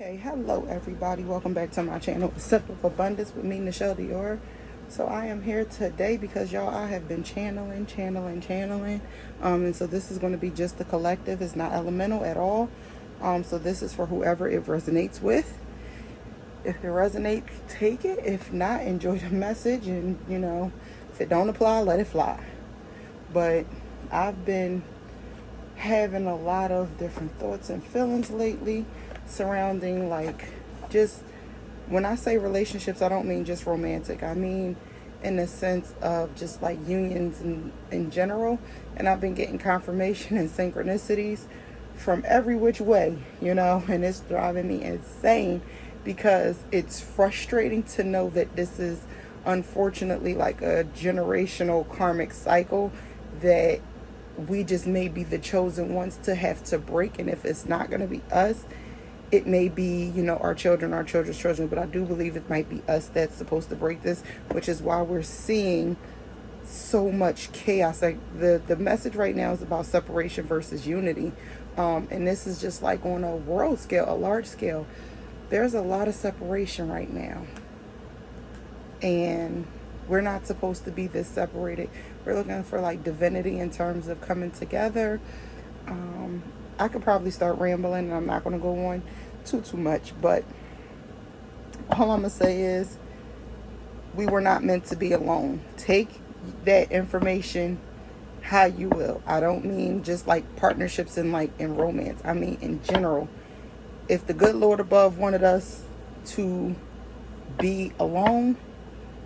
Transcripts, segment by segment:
Okay, hello everybody. Welcome back to my channel, Sip of Abundance with me, Ny'Chel Dior. So I am here today because y'all, I have been channeling. And so this is going to be just the collective. It's not elemental at all. So this is for whoever it resonates with. If it resonates, take it. If not, enjoy the message. And, if it don't apply, let it fly. But I've been having a lot of different thoughts and feelings lately surrounding, like, just when I say relationships, I don't mean just romantic. I mean in the sense of just like unions in general. And I've been getting confirmation and synchronicities from every which way, and it's driving me insane because it's frustrating to know that this is unfortunately like a generational karmic cycle that we just may be the chosen ones to have to break. And if it's not going to be us, it may be, our children, our children's children. But I do believe it might be us that's supposed to break this, which is why we're seeing so much chaos. Like the message right now is about separation versus unity. And this is just like on a world scale, a large scale. There's a lot of separation right now. And we're not supposed to be this separated. We're looking for like divinity in terms of coming together. I could probably start rambling, and I'm not going to go on too much. But all I'm going to say is we were not meant to be alone. Take that information how you will. I don't mean just like partnerships in romance. I mean in general. If the good Lord above wanted us to be alone,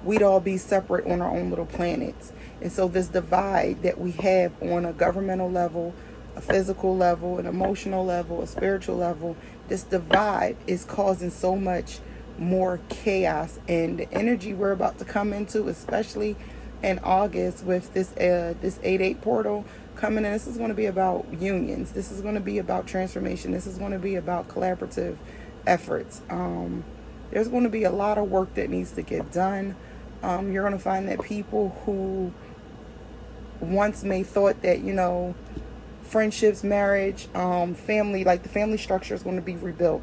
we'd all be separate on our own little planets. And so this divide that we have on a governmental level, a physical level, an emotional level, a spiritual level, this divide is causing so much more chaos. And the energy we're about to come into, especially in August with this 8/8 portal coming in, this is going to be about unions. This is going to be about transformation. This is going to be about collaborative efforts. There's going to be a lot of work that needs to get done. You're going to find that people who once may thought that, friendships, marriage, family, like the family structure is going to be rebuilt.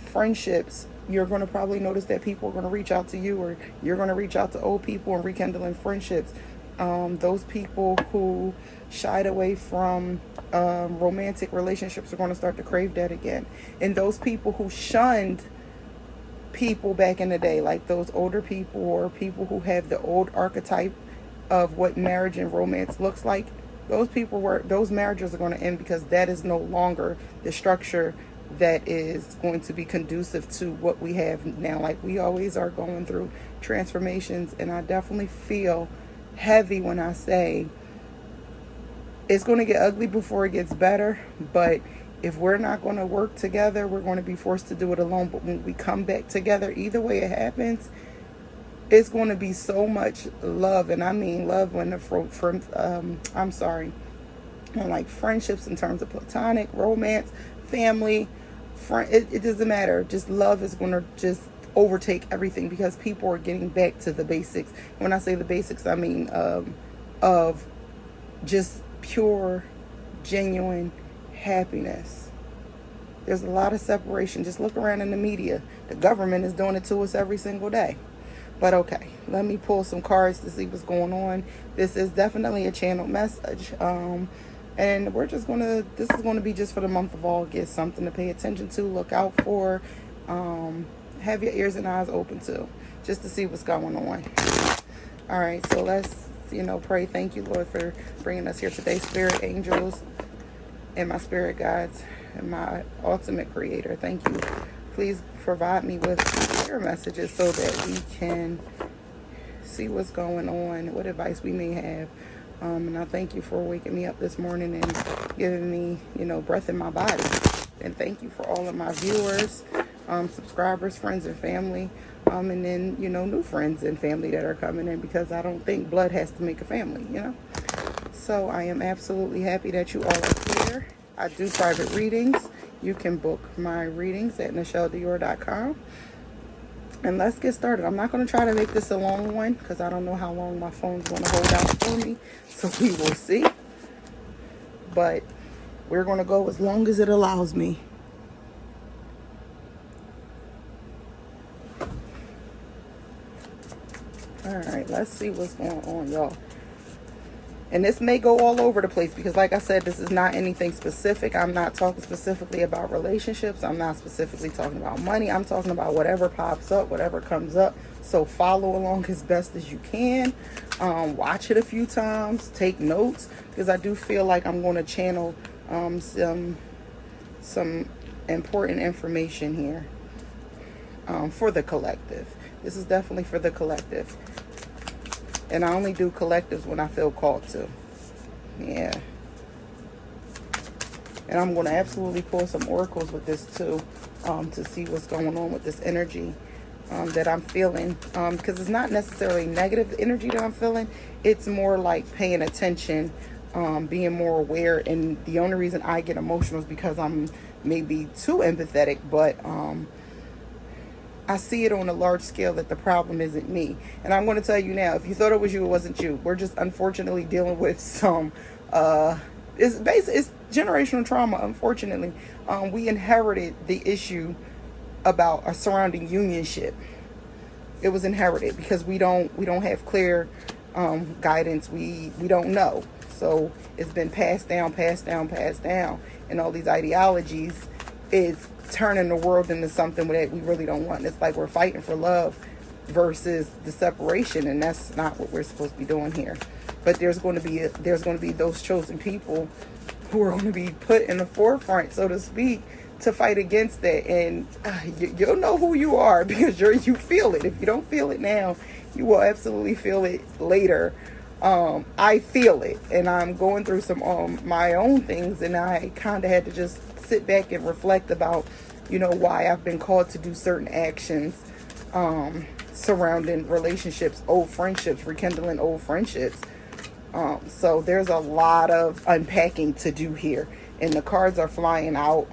Friendships, you're going to probably notice that people are going to reach out to you, or you're going to reach out to old people and rekindling friendships. Those people who shied away from romantic relationships are going to start to crave that again. And those people who shunned people back in the day, like those older people or people who have the old archetype of what marriage and romance looks like, those marriages are going to end because that is no longer the structure that is going to be conducive to what we have now. Like, we always are going through transformations, and I definitely feel heavy when I say it's going to get ugly before it gets better. But if we're not going to work together, we're going to be forced to do it alone. But when we come back together, either way it happens, it's going to be so much love. And I mean love when like friendships in terms of platonic, romance, family, it doesn't matter. Just love is going to just overtake everything because people are getting back to the basics. When I say the basics, I mean of just pure, genuine happiness. There's a lot of separation. Just look around in the media. The government is doing it to us every single day. But okay, let me pull some cards to see what's going on. This is definitely a channel message. And this is going to be just for the month of August, something to pay attention to, look out for, have your ears and eyes open to, just to see what's going on. All right, so let's, pray. Thank you, Lord, for bringing us here today. Spirit angels and my spirit guides and my ultimate creator, thank you. Please provide me with clear messages so that we can see what's going on, what advice we may have. And I thank you for waking me up this morning and giving me, breath in my body. And thank you for all of my viewers, subscribers, friends, and family. And then, new friends and family that are coming in, because I don't think blood has to make a family, So I am absolutely happy that you all are here. I do private readings. You can book my readings at Ny'ChelDior.com. And let's get started. I'm not going to try to make this a long one because I don't know how long my phone's going to hold out for me. So we will see. But we're going to go as long as it allows me. All right, let's see what's going on, y'all. And this may go all over the place because, like I said, this is not anything specific. I'm not talking specifically about relationships. I'm not specifically talking about money. I'm talking about whatever pops up, whatever comes up. So follow along as best as you can. Watch it a few times. Take notes, because I do feel like I'm going to channel some important information here for the collective. This is definitely for the collective. And I only do collectives when I feel called to. Yeah. And I'm going to absolutely pull some oracles with this too, to see what's going on with this energy that I'm feeling. Because it's not necessarily negative energy that I'm feeling. It's more like paying attention, being more aware. And the only reason I get emotional is because I'm maybe too empathetic. But I see it on a large scale that the problem isn't me. And I'm going to tell you now, if you thought it was you, it wasn't you. We're just unfortunately dealing with some, it's generational trauma, unfortunately. We inherited the issue about our surrounding unionship. It was inherited because we don't have clear guidance. We don't know. So it's been passed down. And all these ideologies is turning the world into something that we really don't want. It's like we're fighting for love versus the separation, and that's not what we're supposed to be doing here. But there's going to be those chosen people who are going to be put in the forefront, so to speak, to fight against that. And you'll know who you are because you feel it. If you don't feel it now, you will absolutely feel it later. I feel it, and I'm going through some my own things, and I kind of had to just sit back and reflect about, why I've been called to do certain actions surrounding relationships, old friendships, rekindling old friendships. So there's a lot of unpacking to do here, and the cards are flying out.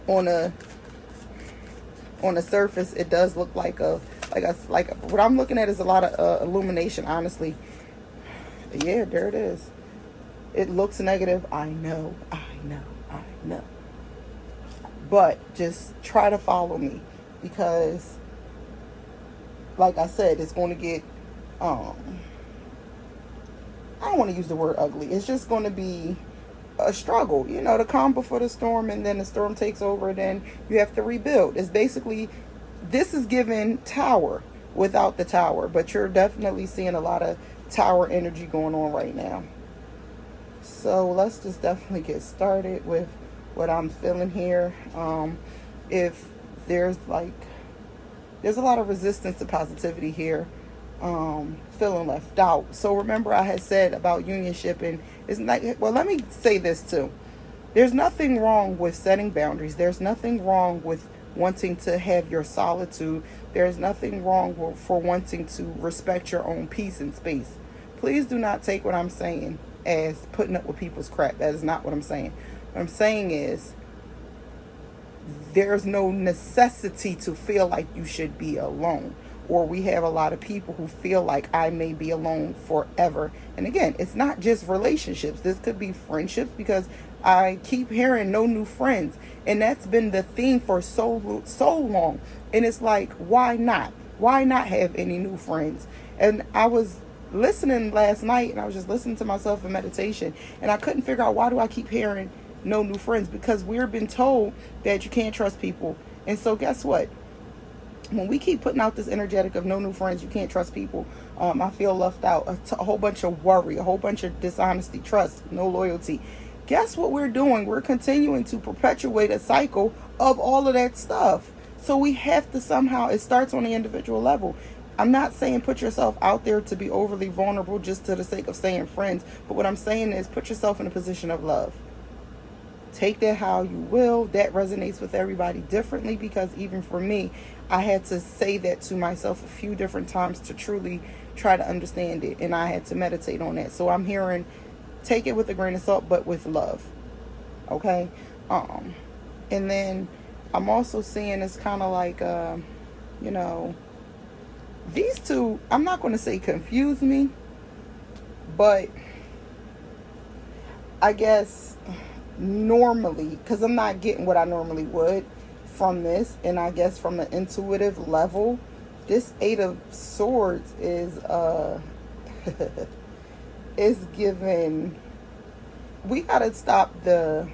On a surface, it does look like what I'm looking at is a lot of illumination, honestly. Yeah, there it is. It looks negative. I know. But just try to follow me, because, like I said, it's going to get, I don't want to use the word ugly. It's just going to be a struggle, the calm before the storm, and then the storm takes over, and then you have to rebuild. It's basically, this is giving tower without the tower, but you're definitely seeing a lot of tower energy going on right now. So let's just definitely get started with what I'm feeling here. If there's a lot of resistance to positivity here, feeling left out. So remember I had said about unionship, and it's not, well, let me say this too. There's nothing wrong with setting boundaries. There's nothing wrong with wanting to have your solitude. There's nothing wrong for wanting to respect your own peace and space. Please do not take what I'm saying as putting up with people's crap. That is not what I'm saying. What I'm saying is, there's no necessity to feel like you should be alone. Or we have a lot of people who feel like I may be alone forever. And again, it's not just relationships. This could be friendships, because I keep hearing no new friends. And that's been the theme for so long. And it's like, why not? Why not have any new friends? And I was listening last night, and I was just listening to myself in meditation, and I couldn't figure out, why do I keep hearing no new friends? Because we're been told that you can't trust people. And so guess what? When we keep putting out this energetic of no new friends, you can't trust people, I feel left out, a whole bunch of worry, a whole bunch of dishonesty, trust, no loyalty. Guess what we're doing? We're continuing to perpetuate a cycle of all of that stuff. So we have to somehow, it starts on the individual level. I'm not saying put yourself out there to be overly vulnerable just to the sake of staying friends. But what I'm saying is put yourself in a position of love. Take that how you will. That resonates with everybody differently, because even for me, I had to say that to myself a few different times to truly try to understand it. And I had to meditate on that. So I'm hearing, take it with a grain of salt, but with love. Okay? And then I'm also seeing it's kind of like, these two, I'm not going to say confuse me, but I guess normally, because I'm not getting what I normally would from this, and I guess from an intuitive level, This Eight of Swords is is given. We gotta stop the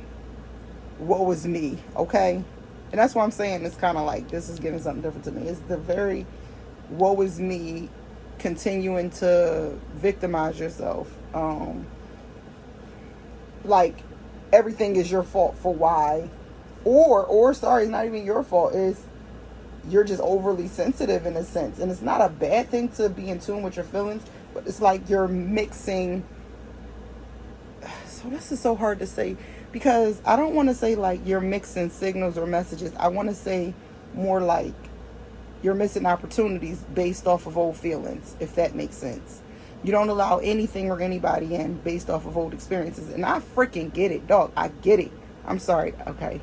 woe is me, okay? And that's why I'm saying it's kind of like this is giving something different to me. It's the very woe is me, continuing to victimize yourself. Like everything is your fault for why, or sorry, it's not even your fault. Is you're just overly sensitive in a sense, and it's not a bad thing to be in tune with your feelings, but it's like you're mixing. So this is so hard to say because I don't want to say like you're mixing signals or messages. I want to say more like you're missing opportunities based off of old feelings, if that makes sense. You don't allow anything or anybody in based off of old experiences. And I freaking get it, dog. I get it. I'm sorry. Okay.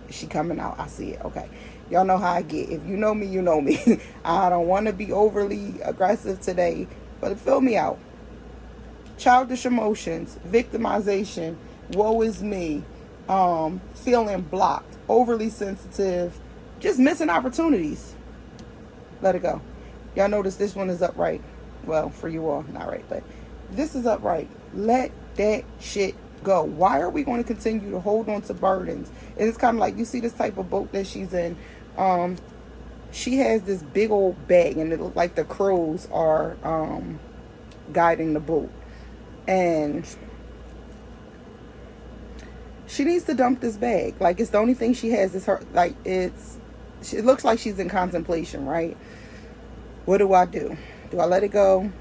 She coming out. I see it. Okay. Y'all know how I get. If you know me, you know me. I don't want to be overly aggressive today, but fill me out. Childish emotions, victimization, woe is me, feeling blocked, overly sensitive, just missing opportunities. Let it go. Y'all notice this one is upright. Well, for you all, not right, but this is upright. Let that shit go. Why are we going to continue to hold on to burdens? And it's kind of like, you see this type of boat that she's in. She has this big old bag, and it looks like the crows are guiding the boat. And she needs to dump this bag. Like, it's the only thing she has is her, like, it looks like she's in contemplation, right? What do I do? Do I let it go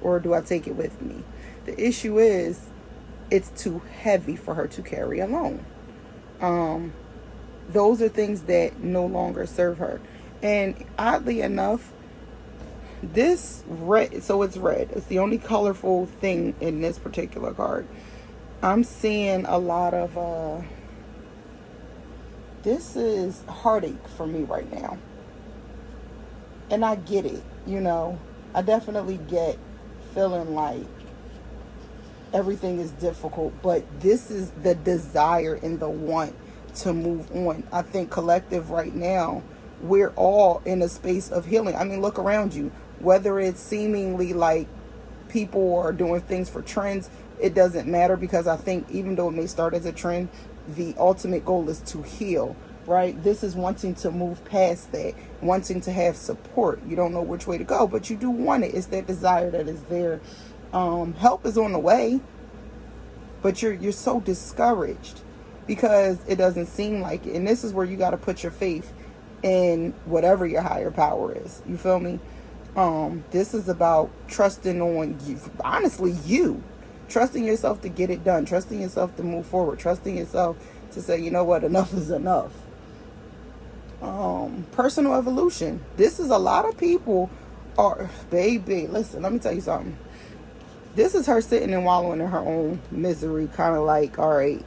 or do I take it with me? The issue is it's too heavy for her to carry alone. Those are things that no longer serve her. And oddly enough, this red, so it's red. It's the only colorful thing in this particular card. I'm seeing a lot of, this is heartache for me right now. And I get it, you know. I definitely get feeling like everything is difficult, but this is the desire and the want to move on. I think collective right now, we're all in a space of healing. I mean, look around you. Whether it's seemingly like people are doing things for trends, it doesn't matter, because I think even though it may start as a trend, the ultimate goal is to heal, right? This is wanting to move past that, wanting to have support. You don't know which way to go, but you do want it. It's that desire that is there. Help is on the way, but you're so discouraged because it doesn't seem like it. And this is where you got to put your faith in whatever your higher power is. You feel me? This is about trusting on you, honestly, you trusting yourself to get it done, trusting yourself to move forward, trusting yourself to say, you know what, enough is enough. Personal evolution. This is a lot of people are, baby, listen, let me tell you something. This is her sitting and wallowing in her own misery, kind of like, all right,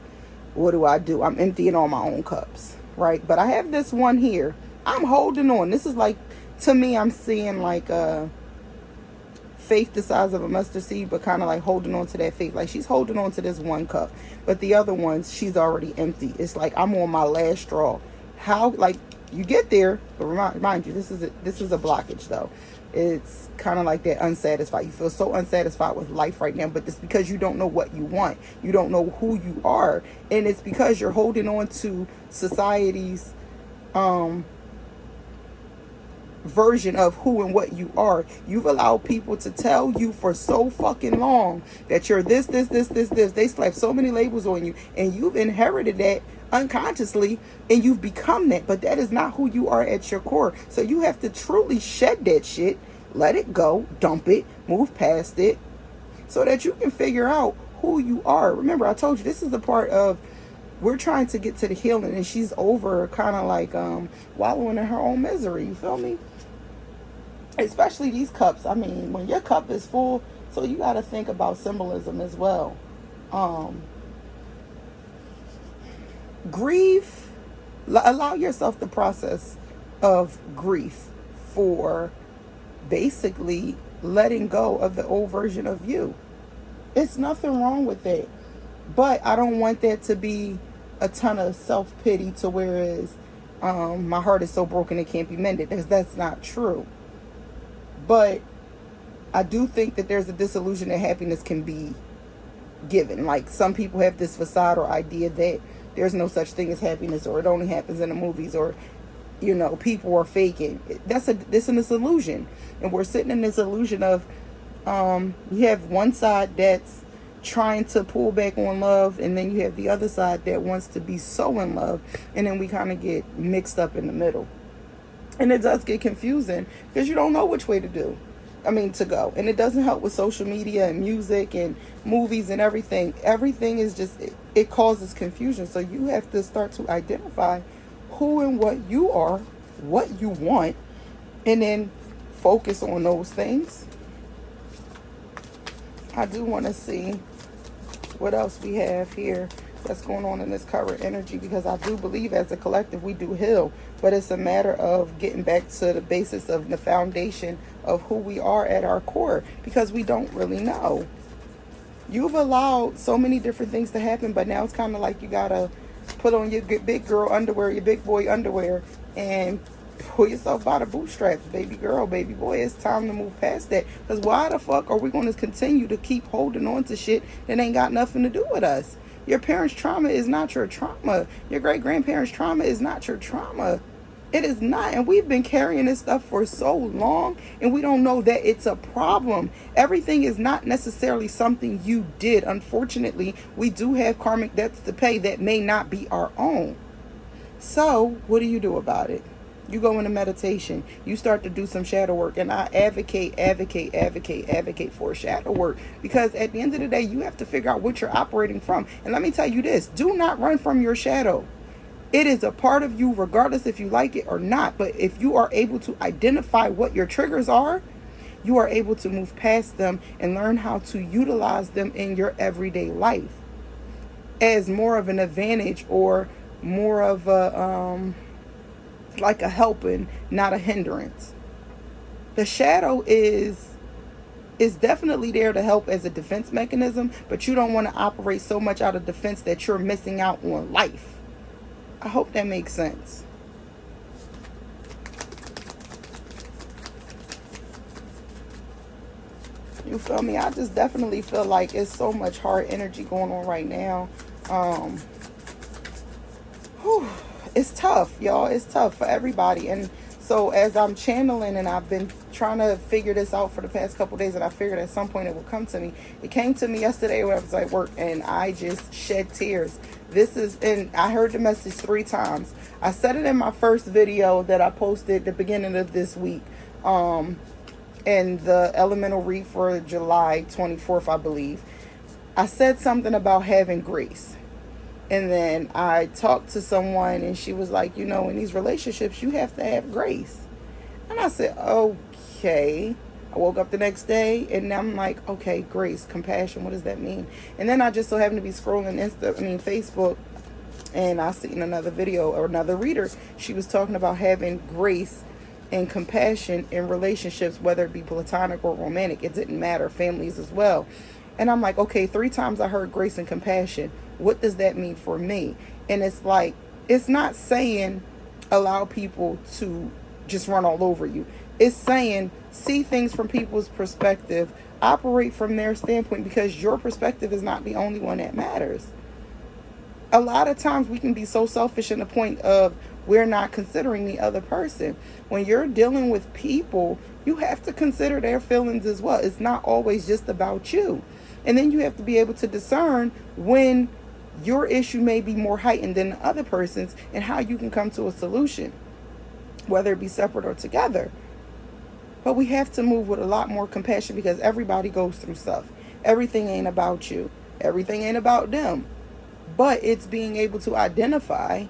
what do? I'm emptying all my own cups, right? But I have this one here. I'm holding on. This is like, to me, I'm seeing like a faith the size of a mustard seed, but kind of like holding on to that faith. Like she's holding on to this one cup, but the other ones she's already empty. It's like I'm on my last straw. How, like, you get there, but remind you, this is a blockage though. It's kind of like that unsatisfied. You feel so unsatisfied with life right now, but it's because you don't know what you want. You don't know who you are, and it's because you're holding on to society's version of who and what you are. You've allowed people to tell you for so fucking long that you're this. They slap so many labels on you, and you've inherited that unconsciously, and you've become that, but that is not who you are at your core. So you have to truly shed that shit, let it go, dump it, move past it, so that you can figure out who you are. Remember, I told you, this is the part of, we're trying to get to the healing, and she's over kind of like wallowing in her own misery. You feel me? Especially these cups. I mean, when your cup is full, so you got to think about symbolism as well. Grief, allow yourself the process of grief for basically letting go of the old version of you. It's nothing wrong with that, but I don't want that to be a ton of self-pity to whereas my heart is so broken it can't be mended, because that's not true. But I do think that there's a disillusion that happiness can be given. Like, some people have this facade or idea that there's no such thing as happiness, or it only happens in the movies, or people are faking. This is an illusion, and we're sitting in this illusion of you have one side that's trying to pull back on love, and then you have the other side that wants to be so in love, and then we kind of get mixed up in the middle, and it does get confusing because you don't know which way to go. And it doesn't help with social media and music and movies and everything. Everything is just, it causes confusion. So you have to start to identify who and what you are, what you want, and then focus on those things. I do want to see what else we have here that's going on in this current energy, because I do believe as a collective we do heal, but it's a matter of getting back to the basis of the foundation of who we are at our core, because we don't really know. You've allowed so many different things to happen, but now it's kind of like you gotta put on your big girl underwear, your big boy underwear, and pull yourself by the bootstraps, baby girl, baby boy. It's time to move past that, because why the fuck are we going to continue to keep holding on to shit that ain't got nothing to do with us? Your parents' trauma is not your trauma. Your great-grandparents' trauma is not your trauma. It is not. And we've been carrying this stuff for so long, and we don't know that it's a problem. Everything is not necessarily something you did. Unfortunately, we do have karmic debts to pay that may not be our own. So what do you do about it? You go into meditation. You start to do some shadow work. And I advocate for shadow work. Because at the end of the day, you have to figure out what you're operating from. And let me tell you this. Do not run from your shadow. It is a part of you, regardless if you like it or not. But if you are able to identify what your triggers are, you are able to move past them and learn how to utilize them in your everyday life as more of an advantage, or more of a like a helping, not a hindrance. The shadow is definitely there to help as a defense mechanism, but you don't want to operate so much out of defense that you're missing out on life. I hope that makes sense. You feel me? I just definitely feel like it's so much hard energy going on right now. It's tough, y'all. It's tough for everybody. And so as I'm channeling, and I've been trying to figure this out for the past couple days, and I figured at some point it will come to me. It came to me yesterday when I was at work, and I just shed tears. And I heard the message 3 times. I said it in my first video that I posted at the beginning of this week. And the elemental read for July 24th, I believe. I said something about having grace. And then I talked to someone, and she was like, in these relationships, you have to have grace. And I said, okay. I woke up the next day, and I'm like, okay, grace, compassion, what does that mean? And then I just so happened to be scrolling Facebook, and I seen another video, or another reader. She was talking about having grace and compassion in relationships, whether it be platonic or romantic. It didn't matter, families as well. And I'm like, okay, 3 times I heard grace and compassion. What does that mean for me? And it's like, it's not saying allow people to just run all over you. It's saying see things from people's perspective, operate from their standpoint, because your perspective is not the only one that matters. A lot of times we can be so selfish in the point of we're not considering the other person. When you're dealing with people, you have to consider their feelings as well. It's not always just about you. And then you have to be able to discern when your issue may be more heightened than the other person's, and how you can come to a solution, whether it be separate or together. But we have to move with a lot more compassion, because everybody goes through stuff. Everything ain't about you. Everything ain't about them. But it's being able to identify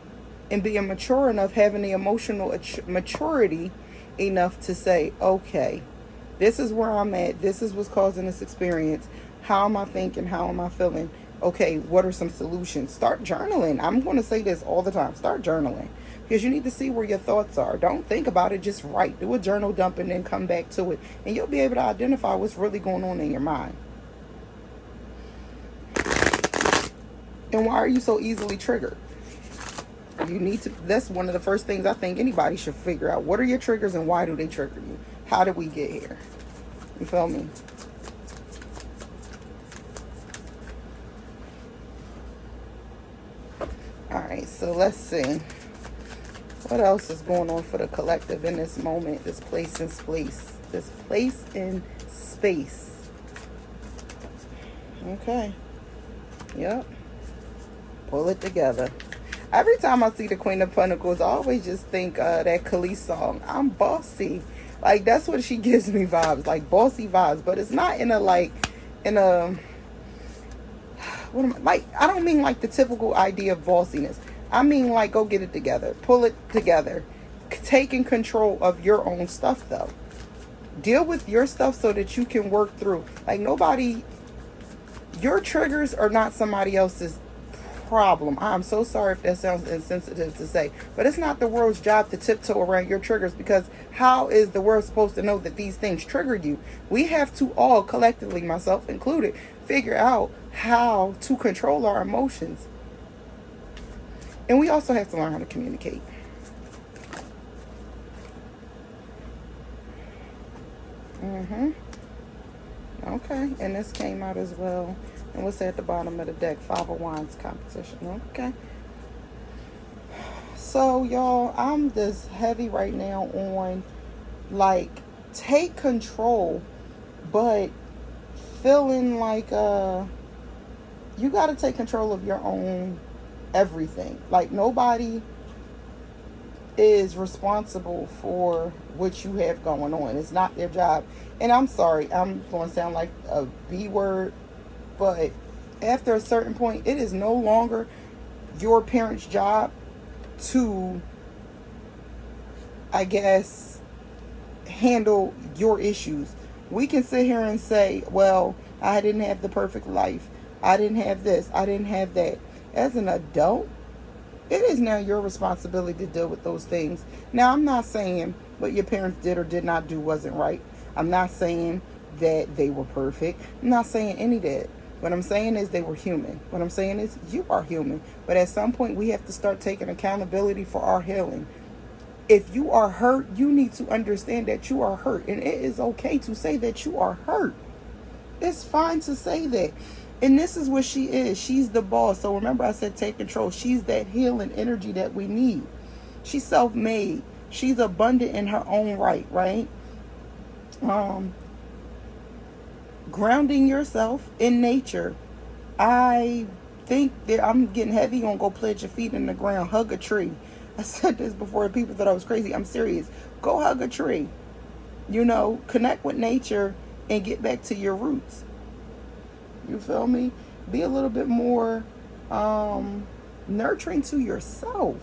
and being mature enough, having the emotional maturity enough to say, okay, this is where I'm at. This is what's causing this experience. How am I thinking? How am I feeling? Okay, what are some solutions? Start journaling. I'm going to say this all the time. Start journaling. Because you need to see where your thoughts are. Don't think about it. Just write. Do a journal dump and then come back to it. And you'll be able to identify what's really going on in your mind. And why are you so easily triggered? You need to, that's one of the first things I think anybody should figure out. What are your triggers and why do they trigger you? How did we get here? You feel me? All right, so let's see. What else is going on for the collective in this moment, this place and space? This place and space. Okay. Yep. Pull it together. Every time I see the Queen of Pentacles, I always just think that Khalees song, I'm bossy. Like, that's what she gives me vibes, like bossy vibes. But it's not in a, like, in a, what am I, like, I don't mean like the typical idea of bossiness. I mean, like, go get it together. Pull it together. Taking control of your own stuff, though. Deal with your stuff so that you can work through. Like, nobody, your triggers are not somebody else's problem. I'm so sorry if that sounds insensitive to say, but it's not the world's job to tiptoe around your triggers, because how is the world supposed to know that these things triggered you? We have to all collectively, myself included, figure out how to control our emotions. And we also have to learn how to communicate. Okay, and this came out as well. And what's at the bottom of the deck? Five of Wands competition. Okay. So, y'all, I'm just heavy right now on, like, take control, but feeling like you got to take control of your own everything. Like, nobody is responsible for what you have going on. It's not their job. And I'm sorry, I'm going to sound like a B word, but after a certain point, it is no longer your parents' job to, I guess, handle your issues. We can sit here and say, well, I didn't have the perfect life. I didn't have this. I didn't have that. As an adult, it is now your responsibility to deal with those things. Now, I'm not saying what your parents did or did not do wasn't right. I'm not saying that they were perfect. I'm not saying any of that. What I'm saying is they were human. What I'm saying is you are human. But at some point, we have to start taking accountability for our healing. If you are hurt, you need to understand that you are hurt. And it is okay to say that you are hurt. It's fine to say that. And this is what she is. She's the boss. So remember, I said take control. She's that healing energy that we need. She's self-made. She's abundant in her own right, right? Grounding yourself in nature. I think that I'm getting heavy on go plant your feet in the ground. Hug a tree. I said this before. People thought I was crazy. I'm serious. Go hug a tree. You know, connect with nature and get back to your roots. You feel me? Be a little bit more nurturing to yourself.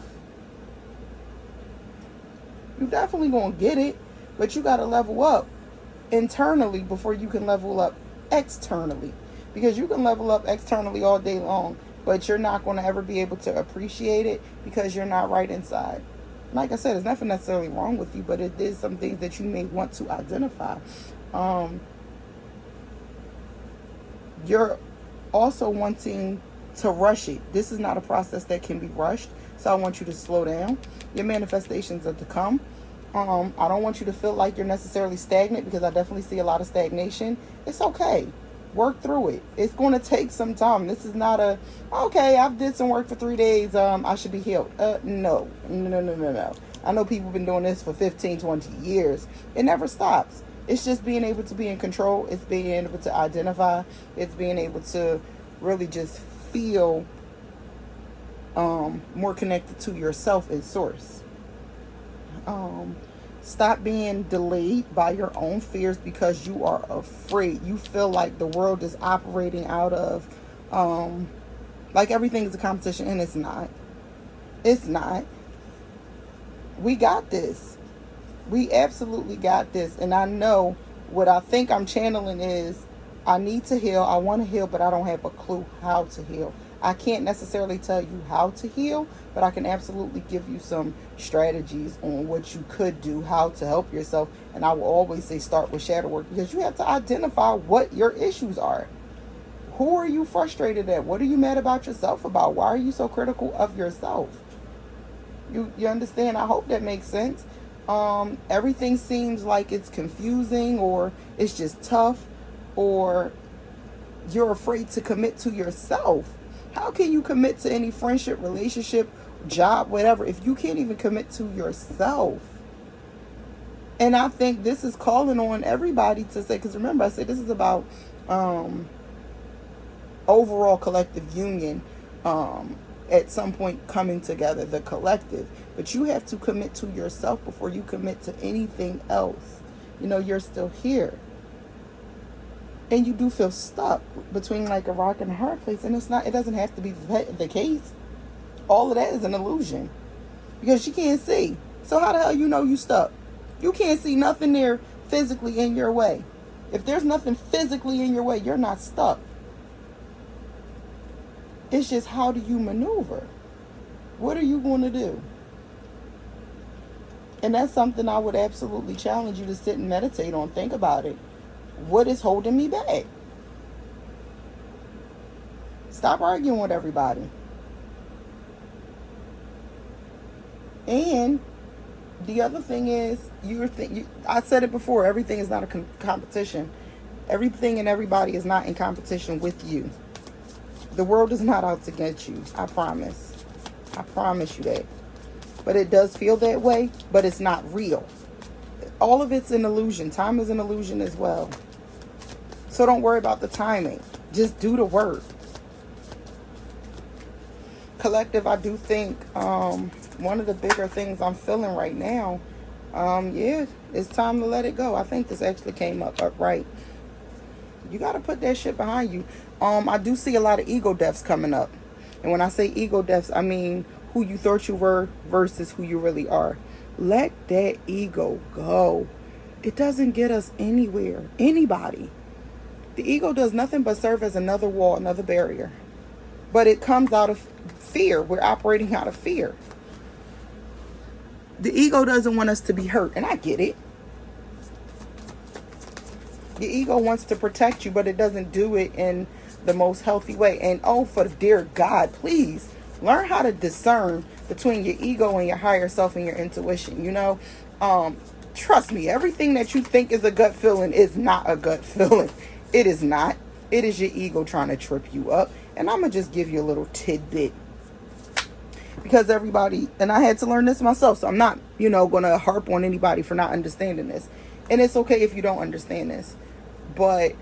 You're definitely going to get it, but you got to level up internally before you can level up externally. Because you can level up externally all day long, but you're not going to ever be able to appreciate it because you're not right inside. Like I said, there's nothing necessarily wrong with you, but it is some things that you may want to identify. You're also wanting to rush it. This is not a process that can be rushed. So I want you to slow down. Your manifestations are to come. I don't want you to feel like you're necessarily stagnant, because I definitely see a lot of stagnation. It's okay. Work through it. It's going to take some time. This is not a, okay, I've did some work for 3 days. I should be healed. No. I know people have been doing this for 15, 20 years. It never stops. It's just being able to be in control. It's being able to identify. It's being able to really just feel more connected to yourself and source. Stop being delayed by your own fears because you are afraid. You feel like the world is operating out of, like everything is a competition, and it's not. It's not. We got this. We absolutely got this. And I know what I think I'm channeling is I need to heal. I want to heal, but I don't have a clue how to heal. I can't necessarily tell you how to heal, but I can absolutely give you some strategies on what you could do, how to help yourself. And I will always say start with shadow work, because you have to identify what your issues are. Who are you frustrated at? What are you mad about yourself about? Why are you so critical of yourself? You understand? I hope that makes sense. Everything seems like it's confusing, or it's just tough, or you're afraid to commit to yourself. How can you commit to any friendship, relationship, job, whatever, if you can't even commit to yourself? And I think this is calling on everybody to say, because remember, I said this is about overall collective union, at some point coming together, the collective. But you have to commit to yourself before you commit to anything else. You know, you're still here. And you do feel stuck between like a rock and a hard place. And it doesn't have to be the case. All of that is an illusion. Because you can't see. So how the hell you know you stuck? You can't see nothing there physically in your way. If there's nothing physically in your way, you're not stuck. It's just, how do you maneuver? What are you going to do? And that's something I would absolutely challenge you to sit and meditate on. Think about it. What is holding me back? Stop arguing with everybody. And the other thing is, I said it before, everything is not a competition. Everything and everybody is not in competition with you. The world is not out to get you. I promise. I promise you that. But it does feel that way, but it's not real. All of it's an illusion. Time is an illusion as well. So don't worry about the timing. Just do the work. Collective, I do think one of the bigger things I'm feeling right now, it's time to let it go. I think this actually came up upright. You got to put that shit behind you. I do see a lot of ego deaths coming up. And when I say ego deaths, I mean who you thought you were versus who you really are. Let that ego go. It doesn't get us anywhere. Anybody. The ego does nothing but serve as another wall, another barrier. But it comes out of fear. We're operating out of fear. The ego doesn't want us to be hurt. And I get it. The ego wants to protect you, but it doesn't do it in the most healthy way. And oh, for the dear God, please learn how to discern between your ego and your higher self and your intuition. You know, trust me, everything that you think is a gut feeling is not a gut feeling. It is not. It is your ego trying to trip you up. And I'm going to just give you a little tidbit. Because everybody, and I had to learn this myself, so I'm not, going to harp on anybody for not understanding this. And it's okay if you don't understand this. But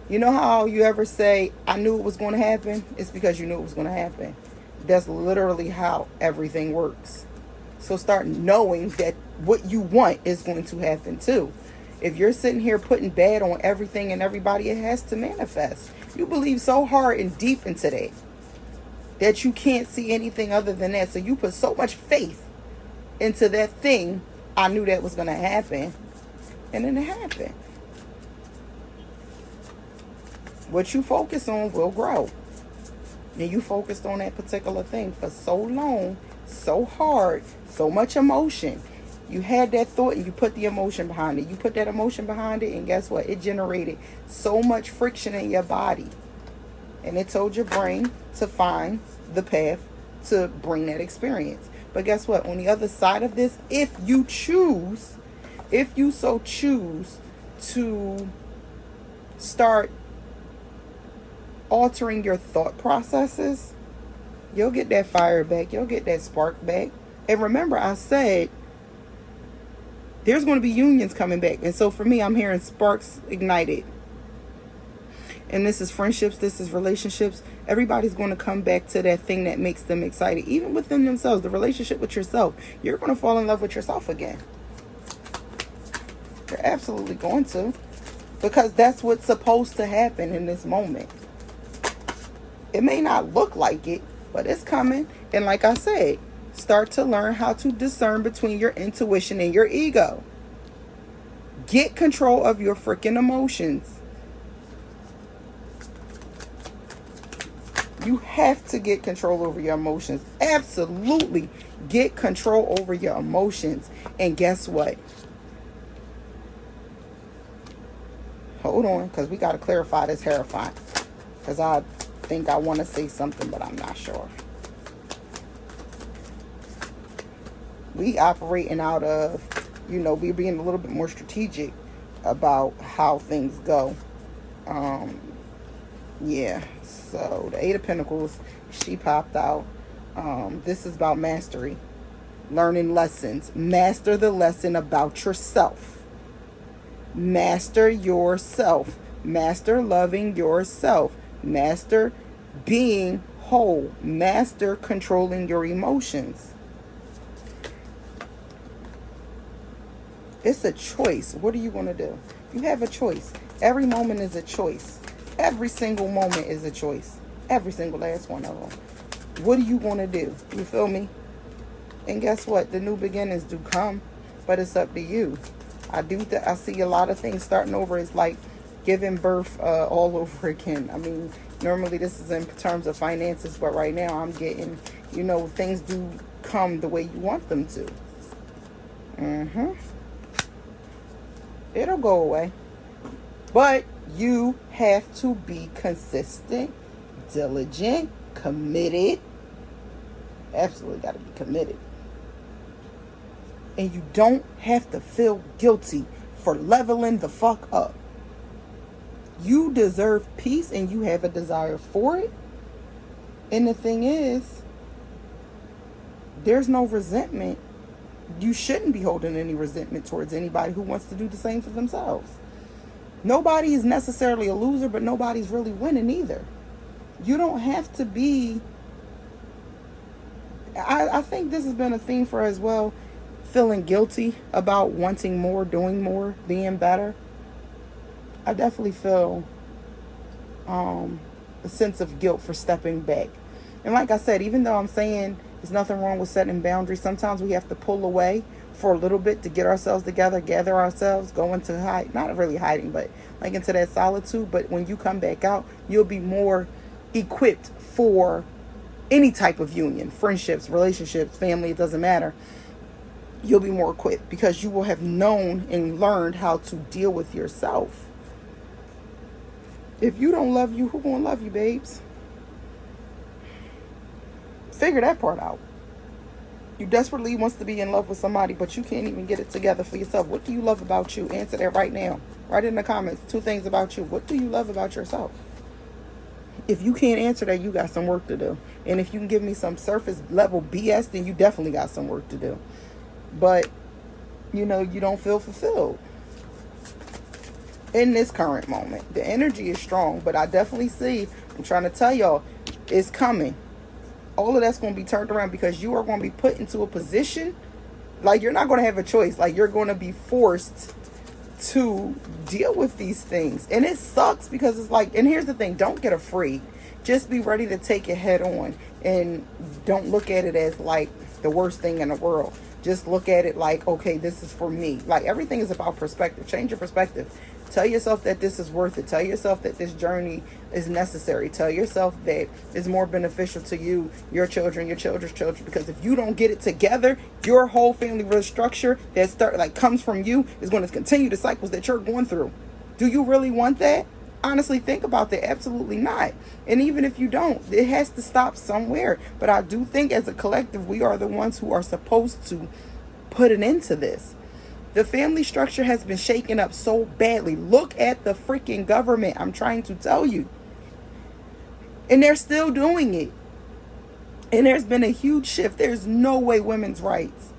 you know how you ever say, I knew it was going to happen? It's because you knew it was going to happen. That's literally how everything works. So start knowing that what you want is going to happen too. If you're sitting here putting bad on everything and everybody, it has to manifest. You believe so hard and deep into that you can't see anything other than that. So you put so much faith into that thing. I knew that was going to happen. And then it happened. What you focus on will grow. And you focused on that particular thing for so long, so hard, so much emotion. You had that thought and you put the emotion behind it. You put that emotion behind it, and guess what? It generated so much friction in your body. And it told your brain to find the path to bring that experience. But guess what? On the other side of this, if you so choose to start altering your thought processes, you'll get that fire back. You'll get that spark back. And remember, I said there's going to be unions coming back. And so for me, I'm hearing sparks ignited. And this is friendships. This is relationships. Everybody's going to come back to that thing that makes them excited. Even within themselves, the relationship with yourself. You're going to fall in love with yourself again. You're absolutely going to. Because that's what's supposed to happen in this moment. It may not look like it, but it's coming. And like I said, start to learn how to discern between your intuition and your ego. Get control of your freaking emotions. You have to get control over your emotions. Absolutely get control over your emotions. And guess what? Hold on, because we got to clarify this terrifying. Because I think I want to say something, but I'm not sure. We operating out of, we're being a little bit more strategic about how things go. Yeah, so the Eight of Pentacles, she popped out. This is about mastery, learning lessons. Master the lesson about yourself. Master yourself. Master loving yourself. Master being whole. Master controlling your emotions. It's a choice. What are you going to do? You have a choice. Every moment is a choice. Every single moment is a choice. Every single last one of them. What are you going to do? You feel me? And guess what? The new beginnings do come, but it's up to you. I see a lot of things starting over. It's like giving birth all over again. I mean, normally this is in terms of finances, but right now I'm getting, things do come the way you want them to. It'll go away. But you have to be consistent, diligent, committed. Absolutely got to be committed. And you don't have to feel guilty for leveling the fuck up. You deserve peace and you have a desire for it. And the thing is, there's no resentment. You shouldn't be holding any resentment towards anybody who wants to do the same for themselves. Nobody is necessarily a loser, but nobody's really winning either. You don't have to be... I think this has been a theme for as well. Feeling guilty about wanting more, doing more, being better. I definitely feel a sense of guilt for stepping back. And like I said, even though I'm saying there's nothing wrong with setting boundaries, sometimes we have to pull away for a little bit to get ourselves together, gather ourselves, go into not really hiding, but like into that solitude. But when you come back out, you'll be more equipped for any type of union, friendships, relationships, family, it doesn't matter. You'll be more equipped because you will have known and learned how to deal with yourself. If you don't love you, who gonna love you, babes? Figure that part out. You desperately wants to be in love with somebody, but you can't even get it together for yourself. What do you love about you? Answer that right now. Write in the comments 2 things about you. What do you love about yourself? If you can't answer that, you got some work to do. And if you can give me some surface level BS, then you definitely got some work to do. But, you don't feel fulfilled in this current moment. The energy is strong, but I definitely see, I'm trying to tell y'all, it's coming. All of that's going to be turned around because you are going to be put into a position like you're not going to have a choice. Like you're going to be forced to deal with these things. And it sucks because it's like, and here's the thing, don't get afraid. Just be ready to take it head on and don't look at it as like the worst thing in the world. Just look at it like, okay, this is for me. Like everything is about perspective. Change your perspective. Tell yourself that this is worth it. Tell yourself that this journey is necessary. Tell yourself that it's more beneficial to you, your children, your children's children. Because if you don't get it together, your whole family structure that comes from you is going to continue the cycles that you're going through. Do you really want that? Honestly, think about that. Absolutely not. And even if you don't, it has to stop somewhere. But I do think as a collective, we are the ones who are supposed to put an end to this. The family structure has been shaken up so badly. Look at the freaking government. I'm trying to tell you. And they're still doing it. And there's been a huge shift. There's no way women's rights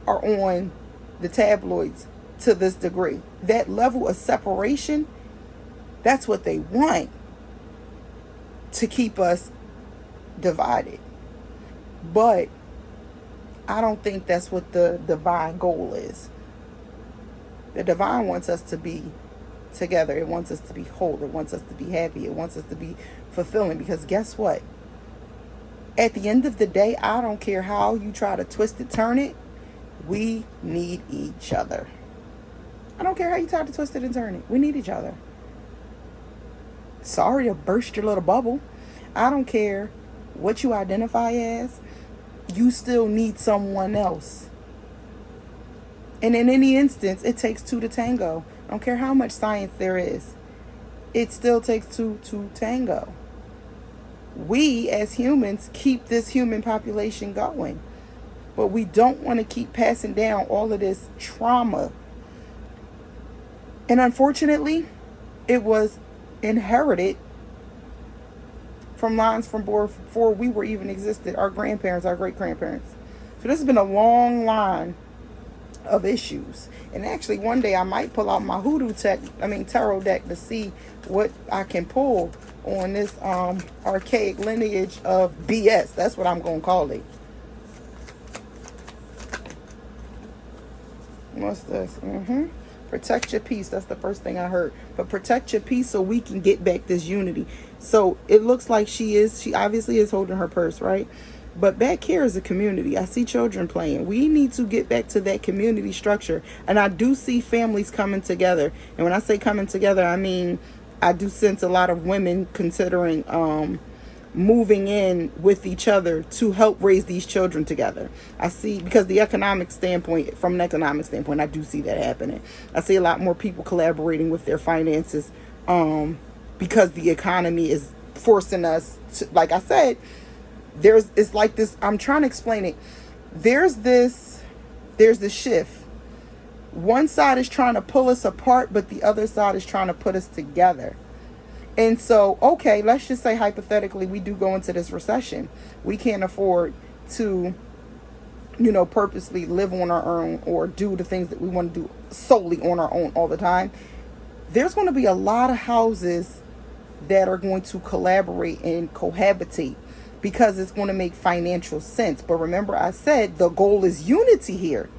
are on the tabloids to this degree. That level of separation, that's what they want to keep us divided. But I don't think that's what the divine goal is. The divine wants us to be together. It wants us to be whole. It wants us to be happy. It wants us to be fulfilling. Because guess what? At the end of the day, I don't care how you try to twist it, turn it. We need each other. I don't care how you try to twist it and turn it. We need each other. Sorry to burst your little bubble. I don't care what you identify as. You still need someone else. And in any instance, it takes 2 to tango. I don't care how much science there is. It still takes 2 to tango. We as humans keep this human population going. but we don't want to keep passing down all of this trauma. And unfortunately, it was inherited from lines from before we were even existed, our grandparents, our great-grandparents. So this has been a long line of issues. And actually one day I might pull out my tarot deck to see what I can pull on this archaic lineage of BS. That's what I'm going to call it. What's this? Protect your peace. That's the first thing I heard. But protect your peace so we can get back this unity. So it looks like she obviously is holding her purse, right? But back here is a community. I see children playing. We need to get back to that community structure. And I do see families coming together. And when I say coming together, I mean, I do sense a lot of women considering moving in with each other to help raise these children together. I see, because from an economic standpoint, I do see that happening. I see a lot more people collaborating with their finances because the economy is forcing us to, like I said, it's like this, I'm trying to explain it. There's this shift. One side is trying to pull us apart, but the other side is trying to put us together. And so, okay, let's just say hypothetically we do go into this recession. We can't afford to, purposely live on our own or do the things that we want to do solely on our own all the time. There's going to be a lot of houses that are going to collaborate and cohabitate because it's going to make financial sense. But remember, I said the goal is unity here.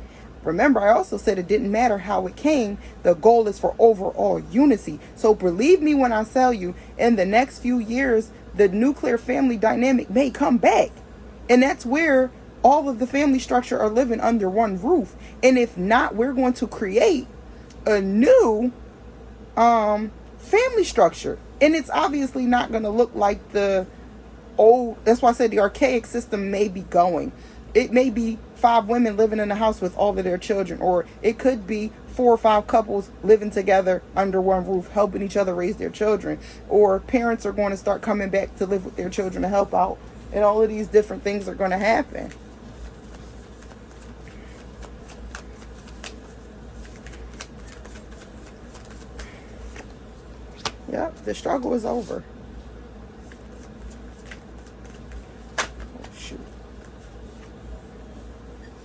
Remember, I also said it didn't matter how it came. The goal is for overall unity. So believe me when I tell you, in the next few years, the nuclear family dynamic may come back. And that's where all of the family structure are living under one roof. And if not, we're going to create a new family structure. And it's obviously not going to look like the old. That's why I said the archaic system may be going. It may be 5 women living in a house with all of their children, or it could be 4 or 5 couples living together under one roof, helping each other raise their children, or parents are going to start coming back to live with their children to help out, and all of these different things are going to happen. Yep, the struggle is over.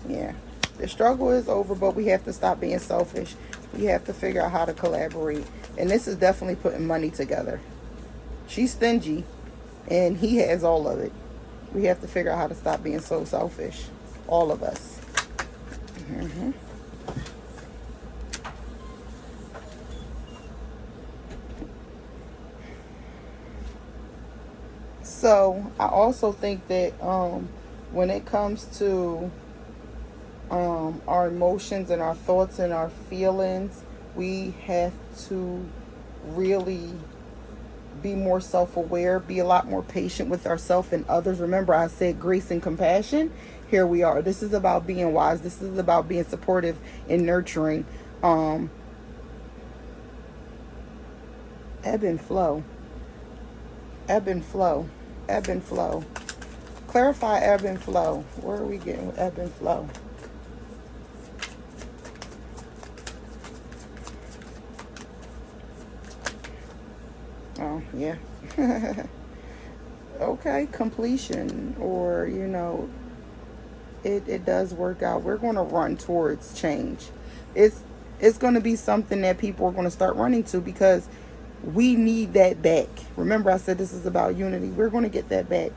Yeah, the struggle is over, but we have to stop being selfish. We have to figure out how to collaborate. And this is definitely putting money together. She's stingy, and he has all of it. We have to figure out how to stop being so selfish. All of us. So, I also think that when it comes to our emotions and our thoughts and our feelings, we have to really be more self-aware, be a lot more patient with ourselves and others. Remember, I said grace and compassion. Here we are. This is about being wise. This is about being supportive and nurturing. Ebb and flow. Ebb and flow. Ebb and flow. Clarify ebb and flow. Where are we getting with ebb and flow? Oh, yeah. Okay, completion, or, it does work out. We're going to run towards change. It's going to be something that people are going to start running to because we need that back. Remember, I said this is about unity. We're going to get that back.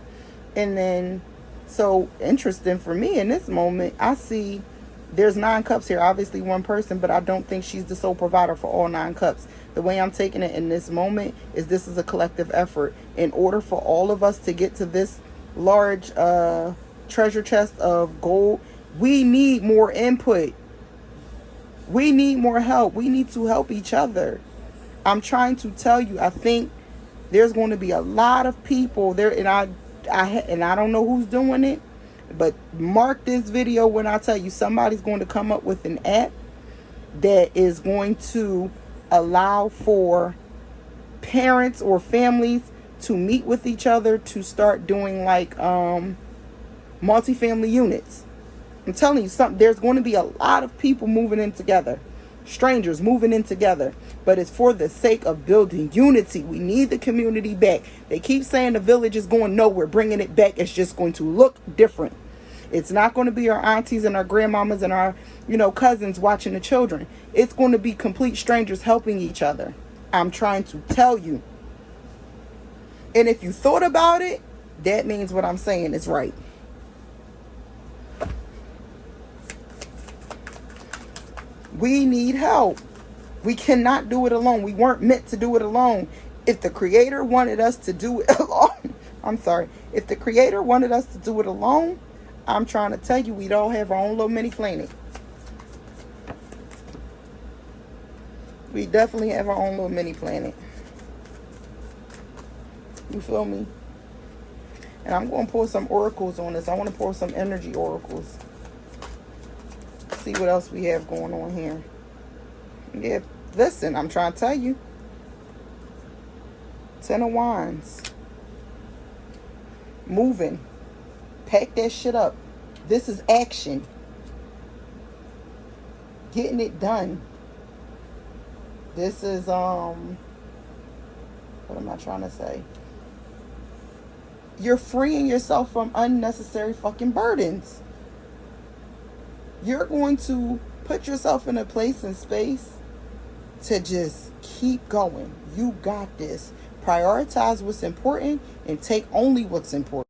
And then, so interesting for me in this moment, I see there's 9 cups here. Obviously one person, but I don't think she's the sole provider for all 9 cups. The way I'm taking it in this moment is this is a collective effort. In order for all of us to get to this large treasure chest of gold, we need more input. We need more help. We need to help each other. I'm trying to tell you, I think there's going to be a lot of people there, and I don't know who's doing it, but mark this video when I tell you somebody's going to come up with an app that is going to allow for parents or families to meet with each other to start doing like multifamily units. I'm telling you something. There's going to be a lot of people moving in together. Strangers moving in together. But it's for the sake of building unity. We need the community back. They keep saying the village is going nowhere. Bringing it back is just going to look different. It's not going to be our aunties and our grandmamas and our, cousins watching the children. It's going to be complete strangers helping each other. I'm trying to tell you. And if you thought about it, that means what I'm saying is right. We need help. We cannot do it alone. We weren't meant to do it alone. If the Creator wanted us to do it alone, if the Creator wanted us to do it alone, I'm trying to tell you, we'd all have our own little mini planet. We definitely have our own little mini planet. You feel me? And I'm going to pour some oracles on this. I want to pour some energy oracles. See what else we have going on here. Yeah, listen, I'm trying to tell you. 10 of Wands. Moving. Pack that shit up. This is action. Getting it done. This is, what am I trying to say? You're freeing yourself from unnecessary fucking burdens. You're going to put yourself in a place and space to just keep going. You got this. Prioritize what's important and take only what's important.